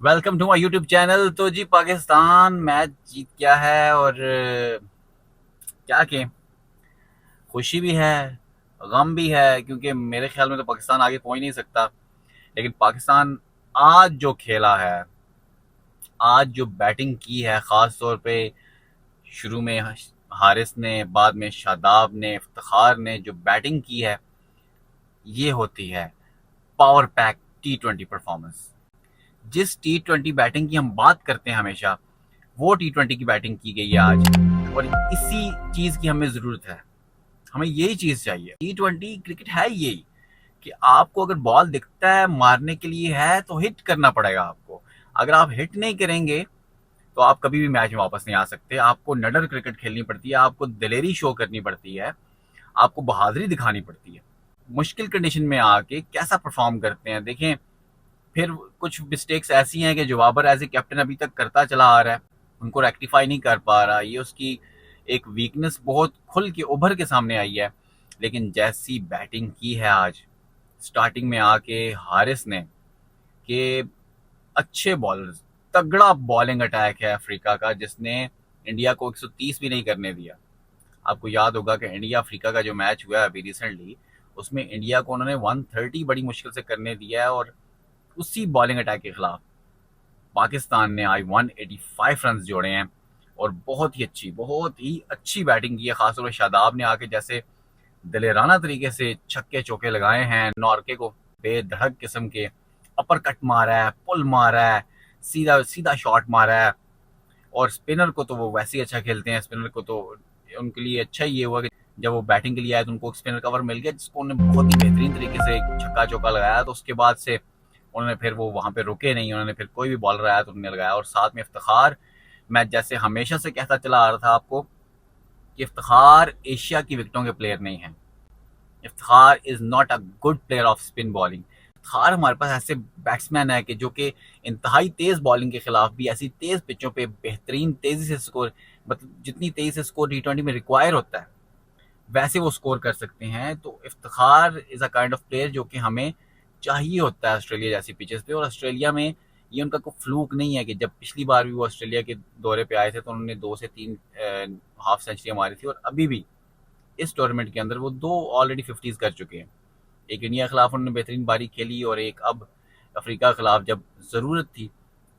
Welcome to my YouTube channel. तो जी Pakistan match जीत गया है और क्या कहें, खुशी भी है, गम भी है, क्योंकि मेरे ख्याल में तो पाकिस्तान आगे पहुंच नहीं सकता। लेकिन पाकिस्तान आज जो खेला है, आज जो बैटिंग की है, ख़ास तौर पे शुरू में हारिस ने, बाद में शादाब ने, इफ्तिखार ने जो बैटिंग की है, ये होती है पावर पैक T20 परफॉर्मेंस। जिस T20 बैटिंग की हम बात करते हैं हमेशा, वो T20 की बैटिंग की गई है आज, और इसी चीज़ की हमें ज़रूरत है। हमें यही चीज़ चाहिए। T20 क्रिकेट है यही कि आपको अगर बॉल दिखता है मारने के लिए है तो हिट करना पड़ेगा आपको। अगर आप हिट नहीं करेंगे तो आप कभी भी मैच में वापस नहीं आ सकते। आपको नडर क्रिकेट खेलनी पड़ती है, आपको दिलेरी शो करनी पड़ती है, आपको बहादुरी दिखानी पड़ती है। मुश्किल कंडीशन में आके कैसा परफॉर्म करते हैं देखें। फिर कुछ मिस्टेक्स ऐसी हैं कि जो बाबर एज ए कैप्टन अभी तक करता चला आ रहा है, उनको रेक्टिफाई नहीं कर पा रहा। ये उसकी एक वीकनेस बहुत खुल के उभर के सामने आई है। लेकिन जैसी बैटिंग की है आज, स्टार्टिंग में आके हारिस ने, कि अच्छे बॉलर्स, तगड़ा बॉलिंग अटैक है अफ्रीका का, जिसने इंडिया को 130 भी नहीं करने दिया। आपको याद होगा कि इंडिया अफ्रीका का जो मैच हुआ है अभी रिसेंटली, उसमें इंडिया को उन्होंने 130 बड़ी मुश्किल से करने दिया है। और उसी बॉलिंग अटैक के खिलाफ पाकिस्तान ने आज 185 रन जोड़े हैं और बहुत ही अच्छी बैटिंग की है। खासतौर पर शादाब ने आके जैसे दलेराना तरीके से छक्के चौके लगाए हैं, नॉर्के को बेधड़क किस्म के अपर कट मारा है, पुल मारा है, सीधा सीधा शॉट मारा है। और स्पिनर को तो वो वैसे ही अच्छा खेलते हैं, स्पिनर को तो उनके लिए अच्छा ही ये हुआ कि जब वो बैटिंग के लिए आए तो उनको स्पिनर कवर मिल गया, जिसको उन्होंने बहुत ही बेहतरीन तरीके से छक्का चौका लगाया। तो उसके बाद से उन्होंने फिर वो वहाँ पे रुके नहीं, उन्होंने फिर कोई भी बॉलर आया तो उन्होंने लगाया। और साथ में इफ्तिखार, मैं जैसे हमेशा से कहता चला आ रहा था आपको कि इफ्तिखार एशिया की विकेटों के प्लेयर नहीं है। Iftikhar is not a good player off spin bowling. Iftikhar हमारे पास ऐसे बैट्समैन है कि जो कि इंतहाई तेज़ बॉलिंग के खिलाफ भी ऐसी तेज़ पिचों पे बेहतरीन तेज़ी से स्कोर, मतलब जितनी तेज़ी से स्कोर T20 में रिक्वायर होता है वैसे वो स्कोर कर सकते हैं। तो Iftikhar is a kind of player जो कि हमें चाहिए होता है ऑस्ट्रेलिया जैसी पिचेस पे। और ऑस्ट्रेलिया में ये उनका कोई फ्लूक नहीं है कि जब पिछली बार भी वो ऑस्ट्रेलिया के दौरे पे आए थे तो उन्होंने 2 से 3 हाफ सेंचुरियाँ मारी थी, और अभी भी इस टूर्नामेंट के अंदर वो 2 ऑलरेडी 50s कर चुके हैं। एक इंडिया के खिलाफ उन्होंने बेहतरीन पारी खेली, और एक अब अफ्रीका के खिलाफ जब ज़रूरत थी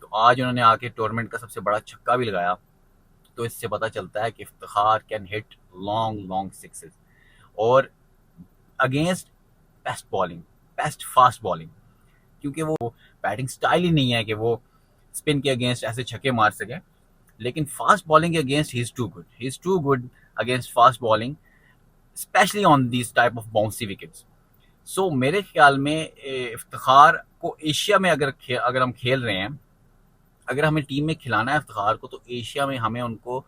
तो आज उन्होंने आके टूर्नामेंट का सबसे बड़ा छक्का भी लगाया। तो इससे पता चलता है कि Iftikhar can hit long long sixes, और against best bowling, best fast bowling, क्योंकि वो बैटिंग स्टाइल ही नहीं है कि वो स्पिन के अगेंस्ट ऐसे छक्के मार सके। लेकिन फास्ट बॉलिंग के against he is too good, he is too good against fast bowling, especially on this type of bouncy wickets. So मेरे ख्याल में इफ्तिखार को एशिया में अगर हम खेल रहे हैं, अगर हमें टीम में खिलाना है इफ्तिखार को, तो एशिया में हमें उनको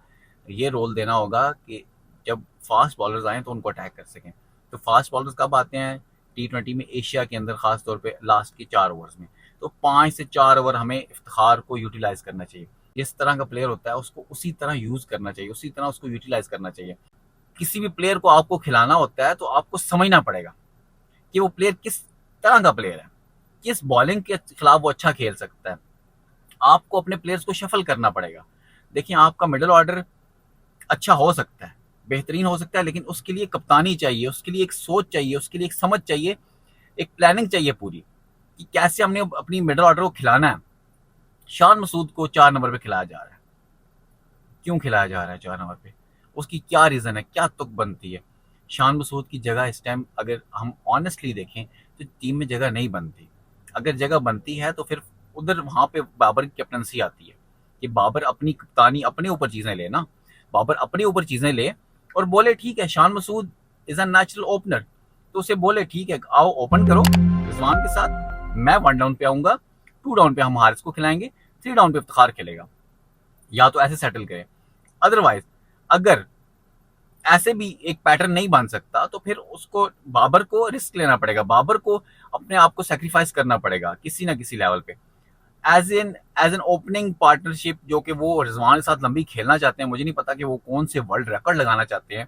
ये रोल देना होगा कि जब फास्ट बॉलर्स आएँ तो उनको अटैक कर सकें। तो फास्ट बॉलर्स कब आते हैं T20 में? एशिया के अंदर ख़ास तौर पे लास्ट के 4 ओवर्स में। तो 5 से 4 ओवर हमें इफ्तिखार को यूटिलाइज़ करना चाहिए। जिस तरह का प्लेयर होता है उसको उसी तरह यूज़ करना चाहिए, उसी तरह उसको यूटिलाइज़ करना चाहिए। किसी भी प्लेयर को आपको खिलाना होता है तो आपको समझना पड़ेगा कि वो प्लेयर किस तरह का प्लेयर है, किस बॉलिंग के खिलाफ वो अच्छा खेल सकता है। आपको अपने प्लेयर्स को शफल करना पड़ेगा। देखिए, आपका मिडल ऑर्डर अच्छा हो सकता है, बेहतरीन हो सकता है, लेकिन उसके लिए कप्तानी चाहिए, उसके लिए एक सोच चाहिए, उसके लिए एक समझ चाहिए, एक प्लानिंग चाहिए पूरी, कि कैसे हमने अपनी मिडल ऑर्डर को खिलाना है। शान मसूद को 4 नंबर पे खिलाया जा रहा है, क्यों खिलाया जा रहा है 4 नंबर पे? उसकी क्या रीज़न है, क्या तुक बनती है? शान मसूद की जगह इस टाइम अगर हम ऑनेस्टली देखें तो टीम में जगह नहीं बनती। अगर जगह बनती है तो फिर उधर वहाँ पे बाबर की कैप्टनसी आती है कि बाबर अपनी कप्तानी अपने ऊपर चीज़ें ले ना, बाबर अपने ऊपर चीज़ें ले और बोले ठीक है, Shan Masood is a natural opener, तो उसे बोले ठीक है, आओ ओपन करो रिजवान के साथ, मैं 1 डाउन पे आऊँगा, 2 डाउन पे हम हारिस को खिलाएंगे, 3 डाउन पे इफ्तिखार खेलेगा। या तो ऐसे सेटल करें। अदरवाइज अगर ऐसे भी एक पैटर्न नहीं बन सकता तो फिर उसको बाबर को रिस्क लेना पड़ेगा, बाबर को अपने आप को सेक्रीफाइस करना पड़ेगा किसी ना किसी लेवल पे। एज एन ओपनिंग पार्टनरशिप जो कि वो रिजवान के साथ लंबी खेलना चाहते हैं। मुझे नहीं पता कि वो कौन से वर्ल्ड रिकॉर्ड लगाना चाहते हैं।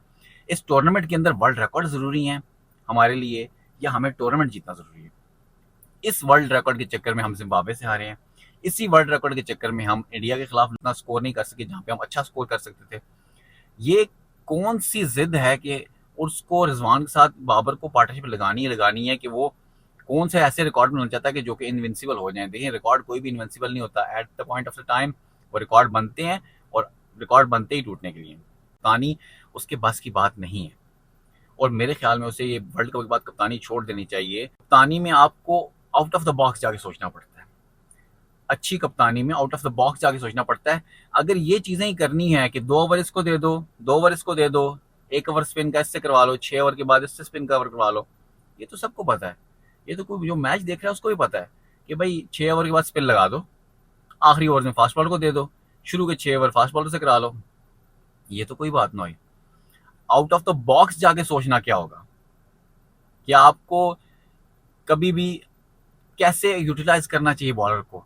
इस टूर्नामेंट के अंदर वर्ल्ड रिकॉर्ड ज़रूरी हैं हमारे लिए, या हमें टूर्नामेंट जीतना ज़रूरी है? इस वर्ल्ड रिकॉर्ड के चक्कर में हम जिम्बाब्वे से हारे हैं, इसी वर्ल्ड रिकॉर्ड के चक्कर में हम इंडिया के खिलाफ इतना स्कोर नहीं कर सके जहाँ पे हम अच्छा स्कोर कर सकते थे। ये कौन सी जिद है कि उसको रिजवान के साथ बाबर को पार्टनरशिप लगानी है कि वो कौन से ऐसे रिकॉर्ड बनाना चाहता है कि जो कि इनविंसिबल हो जाए। देखिए, रिकॉर्ड कोई भी इनविंसिबल नहीं होता। At the point of the time वो रिकॉर्ड बनते हैं, और रिकॉर्ड बनते ही टूटने के लिए। कप्तानी उसके बस की बात नहीं है, और मेरे ख्याल में उसे ये वर्ल्ड कप के बाद कप्तानी छोड़ देनी चाहिए। कप्तानी में आपको आउट ऑफ द बॉक्स जाके सोचना पड़ता है। अच्छी कप्तानी में आउट ऑफ द बॉक्स जाके सोचना पड़ता है। अगर ये चीजें ही करनी है कि 2 ओवर इसको दे दो, 2 ओवर इसको दे दो, 1 ओवर स्पिन का इससे करवा लो, 6 ओवर के बाद इससे स्पिन का ओवर करवा लो, ये तो सबको पता है। ये तो कोई जो मैच देख रहा है उसको भी पता है कि भाई 6 ओवर के बाद स्पिन लगा दो, आखिरी ओवर में फास्ट बॉलर को दे दो, शुरू के 6 ओवर फास्ट बॉलर से करा लो। ये तो कोई बात ना हुई। आउट ऑफ द बॉक्स जाके सोचना क्या होगा कि आपको कभी भी कैसे यूटिलाइज करना चाहिए बॉलर को,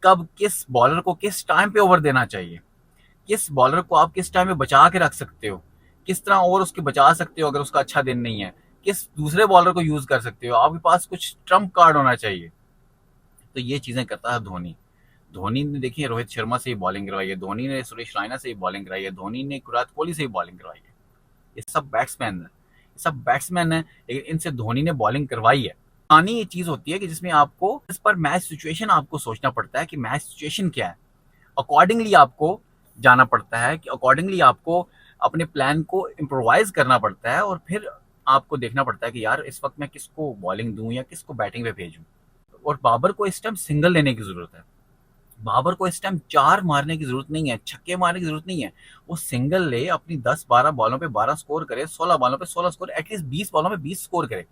कब किस बॉलर को किस टाइम पे ओवर देना चाहिए, किस बॉलर को आप किस टाइम पे बचा के रख सकते हो, किस तरह ओवर उसके बचा सकते हो अगर उसका अच्छा दिन नहीं है, किस दूसरे बॉलर को यूज कर सकते हो। आपके पास कुछ ट्रम्प कार्ड होना चाहिए। तो ये चीजें करता है धोनी। धोनी ने देखिए रोहित शर्मा से ही बॉलिंग करवाई है, धोनी ने सुरेश रैना से ही बॉलिंग कराई है, धोनी ने विराट कोहली से ही बॉलिंग करवाई है। ये सब बैट्समैन है, ये सब बैट्समैन है, लेकिन इनसे धोनी ने बॉलिंग करवाई है। आनी ये चीज होती है कि जिसमें आपको इस पर मैच सिचुएशन आपको सोचना पड़ता है कि मैच सिचुएशन क्या है, अकॉर्डिंगली आपको जाना पड़ता है, कि अकॉर्डिंगली आपको अपने प्लान को इम्प्रोवाइज करना पड़ता है, और फिर आपको देखना पड़ता है कि यार इस वक्त मैं किसको बॉलिंग दूं या किसको बैटिंग पे भेजूं। और बाबर को इस टाइम सिंगल लेने की जरूरत है। बाबर को इस टाइम 4 मारने की जरूरत नहीं है, छक्के मारने की जरूरत नहीं है। वो सिंगल ले, अपनी 10-12 बॉलों पे 12 स्कोर करे, 16 बॉलों पे 16 स्कोर, एटलीस्ट 20 बॉलों में 20 स्कोर करे।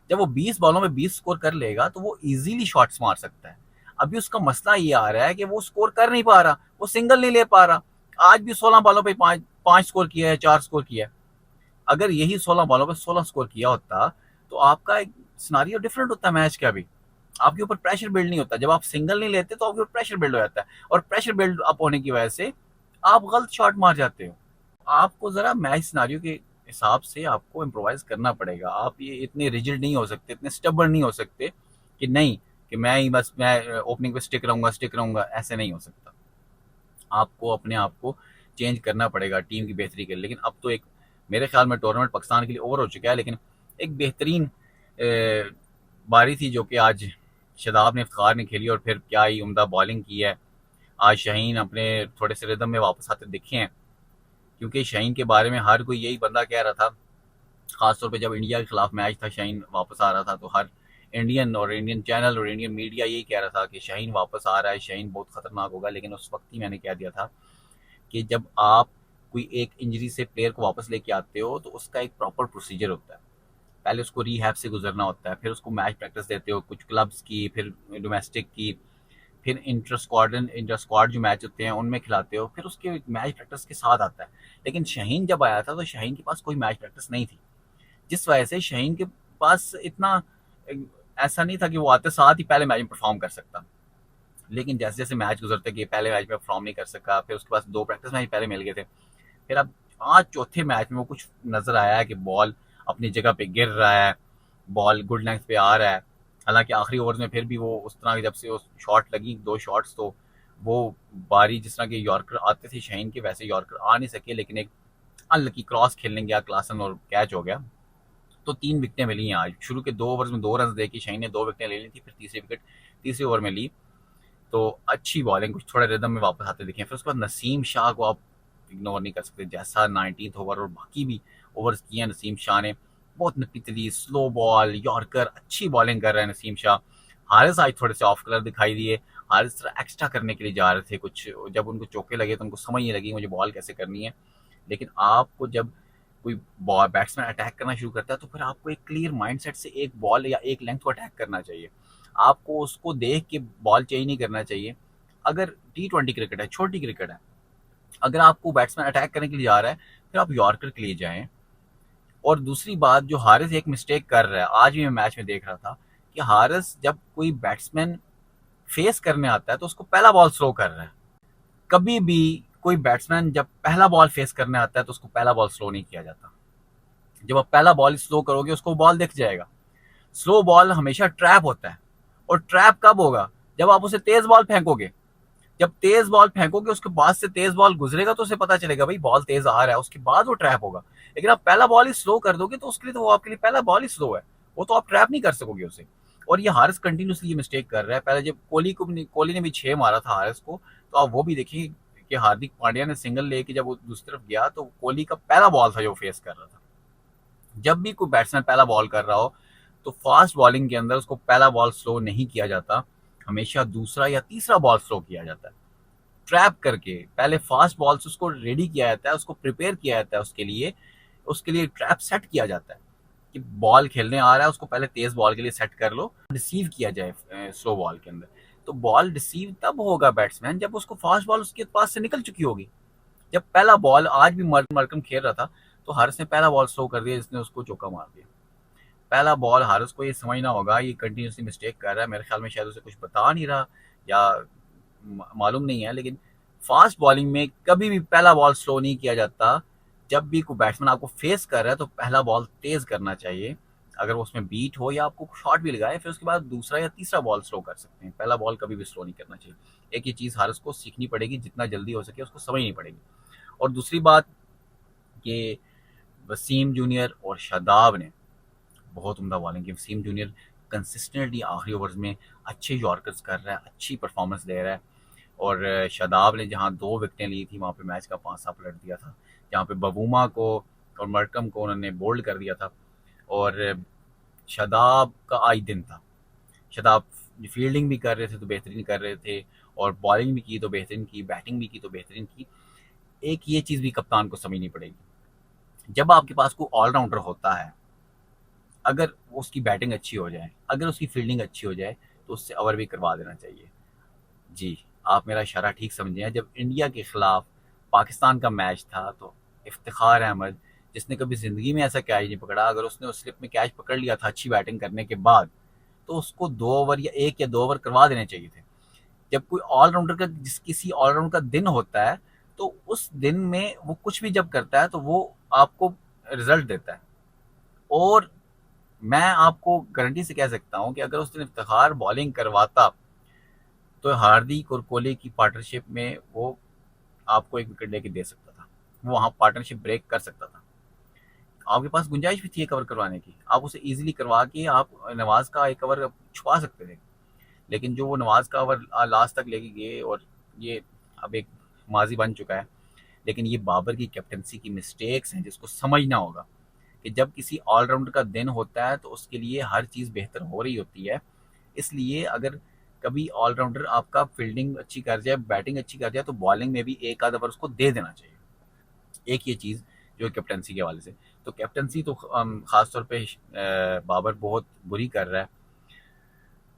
जब वो 20 बॉलों में 20 स्कोर कर लेगा तो वो इजीली शॉट्स मार सकता है। अभी उसका मसला ये आ रहा है कि वो स्कोर कर नहीं पा रहा, वो सिंगल नहीं ले पा रहा। आज भी 16 बॉलों पे 5 स्कोर किया है, 4 स्कोर किया है। अगर यही 16 बॉलों पे 16 स्कोर किया होता तो आपका एक सिनारियो डिफरेंट होता है मैच का भी। आपके ऊपर प्रेशर बिल्ड नहीं होता। जब आप सिंगल नहीं लेते तो आपके ऊपर प्रेशर बिल्ड हो जाता है, और प्रेशर बिल्ड अप होने की वजह से आप गलत शॉट मार जाते हो। आपको जरा मैच सिनारियो के हिसाब से आपको इम्प्रोवाइज करना पड़ेगा। आप ये इतने रिजिड नहीं हो सकते, इतने स्टबर्न नहीं हो सकते कि नहीं कि मैं ओपनिंग पे स्टिक रहूंगा। ऐसे नहीं हो सकता। आपको अपने आप को चेंज करना पड़ेगा टीम की बेहतरी के लिए। लेकिन अब तो एक मेरे ख्याल में टूर्नामेंट पाकिस्तान के लिए ओवर हो चुका है, लेकिन एक बेहतरीन बारी थी जो कि आज शादाब ने, इफ्तिखार ने खेली, और फिर क्या ही उम्दा बॉलिंग की है। आज शाहीन अपने थोड़े से रिदम में वापस आते दिखे हैं, क्योंकि शाहीन के बारे में हर कोई यही बंदा कह रहा था, खासतौर पे जब इंडिया के खिलाफ मैच था, शाहीन वापस आ रहा था, तो हर इंडियन चैनल और इंडियन मीडिया यही कह रहा था कि शाहीन वापस आ रहा है, शाहीन बहुत खतरनाक होगा। लेकिन उस वक्त ही मैंने कह दिया था कि जब आप कोई एक इंजरी से प्लेयर को वापस लेके आते हो तो उसका एक प्रॉपर प्रोसीजर होता है। पहले उसको रीहैब से गुजरना होता है, फिर उसको मैच प्रैक्टिस देते हो, कुछ क्लब्स की, फिर डोमेस्टिक की, फिर इंटर स्क्वाड जो मैच होते हैं उनमें खिलाते हो, फिर उसके मैच प्रैक्टिस के साथ आता है। लेकिन शाहीन जब आया था तो शाहीन के पास कोई मैच प्रैक्टिस नहीं थी, जिस वजह से शाहीन के पास इतना ऐसा नहीं था कि वो आते साथ ही पहले मैच में परफॉर्म कर सकता। लेकिन जैसे जैसे मैच गुजरते गए, पहले मैच में परफॉर्म नहीं कर सका, फिर उसके पास 2 प्रैक्टिस मैच पहले मिल गए थे। फिर अब आज चौथे मैच में वो कुछ नजर आया है कि बॉल अपनी जगह पे गिर रहा है, बॉल गुड लेंथ पे आ रहा है। हालांकि आखिरी ओवर में फिर भी वो उस तरह की, जब से वो शॉट लगी 2 शॉट्स, तो वो बारी जिस तरह के यॉर्कर आते थे शाहीन के, वैसे यॉर्कर आ नहीं सके। लेकिन एक अनलकी क्रॉस खेलने गया क्लासन और कैच हो गया। तो 3 विकेटें मिली हैं आज। शुरू के 2 ओवर्स में 2 रन देके शाहीन ने 2 विकेटें ले ली थी, फिर तीसरी विकेट तीसरे ओवर में ली। तो अच्छी बॉलिंग, कुछ थोड़ा रिदम में वापस आते दिखे। फिर उसके बाद नसीम शाह को आप इग्नोर नहीं कर सकते। जैसा 19th ओवर और बाकी भी ओवर्स किए हैं नसीम शाह ने, बहुत नपीतली स्लो बॉल, यॉर्कर, अच्छी बॉलिंग कर रहे हैं नसीम शाह। हारिस आज थोड़े से ऑफ कलर दिखाई दिए। हारिस तरह एक्स्ट्रा करने के लिए जा रहे थे कुछ, जब उनको चौके लगे तो उनको समझ नहीं लगी मुझे बॉल कैसे करनी है। लेकिन आपको जब कोई बैट्समैन अटैक करना शुरू करता है तो फिर आपको एक क्लियर माइंडसेट से एक बॉल या एक लेंथ को अटैक करना चाहिए। आपको उसको देख के बॉल चेंज नहीं करना चाहिए। अगर T20 क्रिकेट है, छोटी क्रिकेट है, अगर आपको बैट्समैन अटैक करने के लिए जा रहा है फिर आप यॉर्कर के लिए जाएं। और दूसरी बात, जो हारिस एक मिस्टेक कर रहा है, आज भी मैं मैच में देख रहा था कि हारिस जब कोई बैट्समैन फेस करने आता है तो उसको पहला बॉल स्लो कर रहा है। कभी भी कोई बैट्समैन जब पहला बॉल फेस करने आता है तो उसको पहला बॉल स्लो नहीं किया जाता। जब आप पहला बॉल स्लो करोगे उसको बॉल दिख जाएगा। स्लो बॉल हमेशा ट्रैप होता है, और ट्रैप कब होगा जब आप उसे तेज बॉल फेंकोगे, जब तेज बॉल फेंकोगे उसके बाद से तेज बॉल गुजरेगा तो उसे पता चलेगा भाई बॉल तेज आ रहा है, उसके बाद वो ट्रैप होगा। लेकिन आप पहला बॉल ही स्लो कर दोगे तो उसके लिए तो वो आपके लिए पहला बॉल ही स्लो है, वो तो आप ट्रैप नहीं कर सकोगे उसे। और ये हारिस कंटिन्यूसली ये मिस्टेक कर रहा है। पहले जब कोहली ने भी 6 मारा था हारिस को, तो आप वो भी देखिए कि हार्दिक पांड्या ने सिंगल लेके जब वो दूसरी तरफ गया तो कोहली का पहला बॉल था जो फेस कर रहा था। जब भी कोई बैट्समैन पहला बॉल कर रहा हो तो फास्ट बॉलिंग के अंदर उसको पहला बॉल स्लो नहीं किया जाता, हमेशा दूसरा या तीसरा बॉल स्लो किया जाता है। ट्रैप करके पहले फास्ट बॉल से उसको रेडी किया जाता है, उसको प्रिपेयर किया जाता है, उसके लिए ट्रैप सेट किया जाता है कि बॉल खेलने आ रहा है, उसको पहले तेज बॉल के लिए सेट कर लो, रिसीव किया जाए स्लो बॉल के अंदर। तो बॉल रिसीव तब होगा बैट्समैन जब उसको फास्ट बॉल उसके पास से निकल चुकी होगी। जब पहला बॉल आज भी मरकम खेल रहा था तो हारिस ने पहला बॉल स्लो कर दिया, जिसने उसको चौका मार दिया। पहला बॉल हारिस को ये समझना होगा, ये कंटिन्यूसली मिस्टेक कर रहा है, मेरे ख्याल में शायद उसे कुछ बता नहीं रहा या मालूम नहीं है, लेकिन फास्ट बॉलिंग में कभी भी पहला बॉल स्लो नहीं किया जाता। जब भी कोई बैट्समैन आपको फेस कर रहा है तो पहला बॉल तेज करना चाहिए, अगर वो उसमें बीट हो या आपको शॉट भी लगाए, फिर उसके बाद दूसरा या तीसरा बॉल स्लो कर सकते हैं, पहला बॉल कभी भी स्लो नहीं करना चाहिए। एक ये चीज़ हारिस को सीखनी पड़ेगी, जितना जल्दी हो सके उसको समझनी पड़ेगी। और दूसरी बात कि वसीम जूनियर और शादाब ने बहुत उम्दा बॉलिंग की। वसीम जूनियर कंसिस्टेंटली आखिरी ओवर्स में अच्छे यॉर्कर्स कर रहा है, अच्छी परफॉर्मेंस दे रहा है। और शादाब ने जहाँ 2 विकेटें ली थी वहाँ पे मैच का पांसा पलट दिया था, जहाँ पे बबूमा को और मरकम को उन्होंने बोल्ड कर दिया था। और शादाब का आज दिन था। शादाब फील्डिंग भी कर रहे थे तो बेहतरीन कर रहे थे, और बॉलिंग भी की तो बेहतरीन की, बैटिंग भी की तो बेहतरीन की। एक ये चीज़ भी कप्तान को समझनी पड़ेगी, जब आपके पास कोई ऑलराउंडर होता है, अगर उसकी बैटिंग अच्छी हो जाए, अगर उसकी फील्डिंग अच्छी हो जाए तो उससे ओवर भी करवा देना चाहिए। जी, आप मेरा इशारा ठीक समझे हैं। जब इंडिया के खिलाफ पाकिस्तान का मैच था तो इफ्तिखार अहमद, जिसने कभी ज़िंदगी में ऐसा कैच नहीं पकड़ा, अगर उसने उस स्लिप में कैच पकड़ लिया था अच्छी बैटिंग करने के बाद, तो उसको 2 ओवर या 1 या 2 ओवर करवा देने चाहिए थे। जब कोई ऑलराउंडर का किसी ऑलराउंडर का दिन होता है तो उस दिन में वो कुछ भी जब करता है तो वो आपको रिजल्ट देता है। और मैं आपको गारंटी से कह सकता हूँ कि अगर उस दिन इफ्तिखार बॉलिंग करवाता तो हार्दिक और कोहली की पार्टनरशिप में वो आपको 1 विकेट लेके दे सकता था, वो वहाँ पार्टनरशिप ब्रेक कर सकता था। आपके पास गुंजाइश भी थी 1 ओवर करवाने की, आप उसे ईजिली करवा के आप नवाज का 1 ओवर छुपा सकते थे। लेकिन जो वो नवाज का ओवर लास्ट तक लेके गए, और ये अब एक माजी बन चुका है। लेकिन ये बाबर की कैप्टनसी की मिस्टेक्स हैं जिसको समझना होगा कि जब किसी ऑलराउंडर का दिन होता है तो उसके लिए हर चीज़ बेहतर हो रही होती है। इसलिए अगर कभी ऑलराउंडर आपका फील्डिंग अच्छी कर जाए, बैटिंग अच्छी कर जाए, तो बॉलिंग में भी एक आध ओवर उसको दे देना चाहिए। एक ये चीज़ जो कैप्टनसी के हवाले से, तो कैप्टनसी तो ख़ास तौर पे बाबर बहुत बुरी कर रहा है।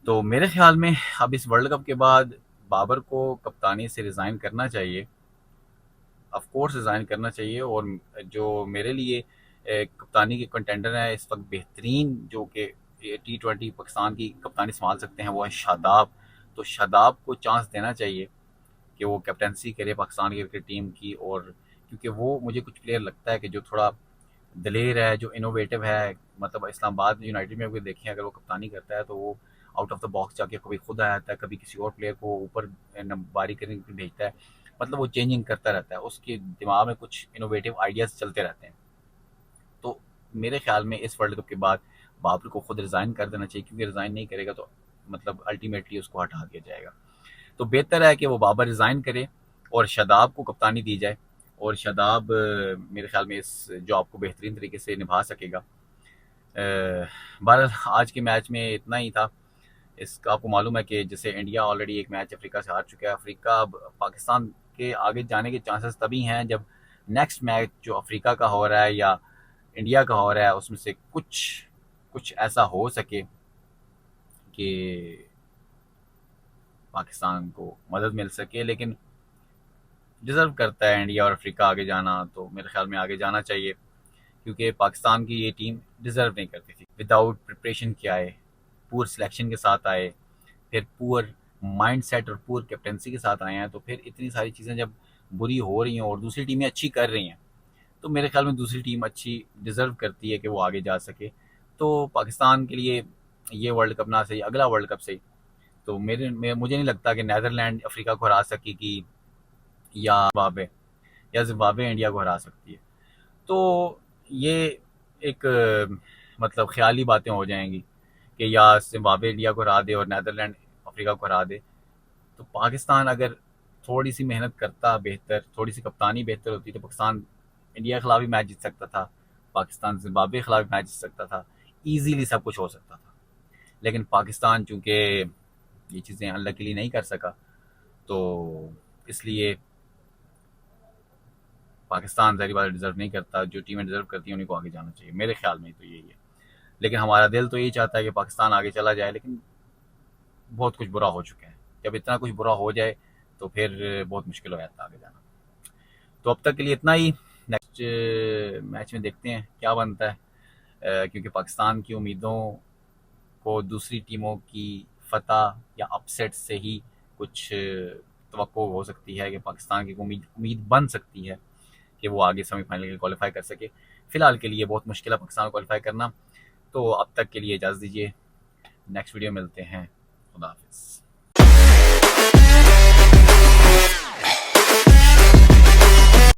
तो मेरे ख्याल में अब इस वर्ल्ड कप के बाद बाबर को कप्तानी से रिज़ाइन करना चाहिए, ऑफ कोर्स रिज़ाइन करना चाहिए। और जो मेरे लिए कप्तानी के कंटेंडर हैं इस वक्त बेहतरीन, जो कि T20 पाकिस्तान की कप्तानी संभाल सकते हैं, वो है शादाब। तो शादाब को चांस देना चाहिए कि वो कैप्टनसी करे पाकिस्तान की क्रिकेट टीम की। और क्योंकि वो मुझे कुछ प्लेयर लगता है कि जो थोड़ा दलेर है, जो इनोवेटिव है, मतलब इस्लामाबाद यूनाइटेड में अगर देखें, अगर वो कप्तानी करता है तो वो आउट ऑफ द बॉक्स जाके कभी खुद आ जाता है, कभी किसी और प्लेयर को ऊपर बारी करने के लिए भेजता है। मतलब वो चेंजिंग करता रहता है, उसके दिमाग में कुछ इनोवेटिव आइडियाज़ चलते रहते हैं। तो मेरे ख्याल में इस वर्ल्ड कप के बाद बाबर को खुद रिज़ाइन कर देना चाहिए, क्योंकि रिज़ाइन नहीं करेगा तो मतलब अल्टीमेटली उसको हटा दिया जाएगा। तो बेहतर है कि वो बाबर रिज़ाइन करे और शादाब को कप्तानी दी जाए, और शादाब मेरे ख्याल में इस जॉब को बेहतरीन तरीके से निभा सकेगा। बहरहाल आज के मैच में इतना ही था। इसका आपको मालूम है कि जैसे इंडिया ऑलरेडी एक मैच अफ्रीका से हार चुका है, अफ्रीका अब पाकिस्तान के आगे जाने के चांसेस तभी हैं जब नेक्स्ट मैच जो अफ्रीका का हो रहा है या इंडिया का हो रहा है उसमें से कुछ कुछ ऐसा हो सके कि पाकिस्तान को मदद मिल सके। लेकिन डिज़र्व करता है इंडिया और अफ्रीका आगे जाना, तो मेरे ख्याल में आगे जाना चाहिए, क्योंकि पाकिस्तान की ये टीम डिज़र्व नहीं करती थी। विदाउट प्रिपरेशन के आए, पुअर सिलेक्शन के साथ आए, फिर पुअर माइंडसेट और पुअर कैप्टनसी के साथ आए हैं, तो फिर इतनी सारी चीज़ें जब बुरी हो रही हैं और दूसरी टीमें अच्छी कर रही हैं, तो मेरे ख्याल में दूसरी टीम अच्छी डिज़र्व करती है कि वो आगे जा सके। तो पाकिस्तान के लिए ये वर्ल्ड कप ना सही, अगला वर्ल्ड कप सही, तो मुझे नहीं लगता कि नीदरलैंड अफ्रीका को हरा सकेगी या जिम्बाब्वे इंडिया को हरा सकती है। तो ये एक मतलब ख्याली बातें हो जाएंगी कि या जिम्बाब्वे इंडिया को हरा दे और नीदरलैंड अफ्रीका को हरा दे। तो पाकिस्तान अगर थोड़ी सी मेहनत करता बेहतर, थोड़ी सी कप्तानी बेहतर होती तो पाकिस्तान इंडिया के खिलाफ भी मैच जीत सकता था, पाकिस्तान जिम्बाब्वे के खिलाफ भी मैच जीत सकता था, ईजीली सब कुछ हो सकता था। लेकिन पाकिस्तान चूंकि ये चीज़ें अनलकीली नहीं कर सका, तो इसलिए पाकिस्तान ज़ाहिर बात डिज़र्व नहीं करता। जो टीमें डिज़र्व करती हैं उन्हीं को आगे जाना चाहिए, मेरे ख्याल में तो यही है। लेकिन हमारा दिल तो यही चाहता है कि पाकिस्तान आगे चला जाए, लेकिन बहुत कुछ बुरा हो चुका है। जब इतना कुछ बुरा हो जाए तो फिर बहुत मुश्किल हो जाता है आगे जाना। तो अब तक के लिए इतना ही। नेक्स्ट मैच में देखते हैं क्या बनता है, क्योंकि पाकिस्तान की उम्मीदों को दूसरी टीमों की फतह या अपसेट से ही कुछ तवक्को हो सकती है कि पाकिस्तान की उम्मीद बन सकती है कि वो आगे सेमीफाइनल के क्वालिफाई कर सके। फ़िलहाल के लिए बहुत मुश्किल है पाकिस्तान को क्वालिफाई करना। तो अब तक के लिए इजाज़त दीजिए, नेक्स्ट वीडियो मिलते हैं। खुदा हाफिज़।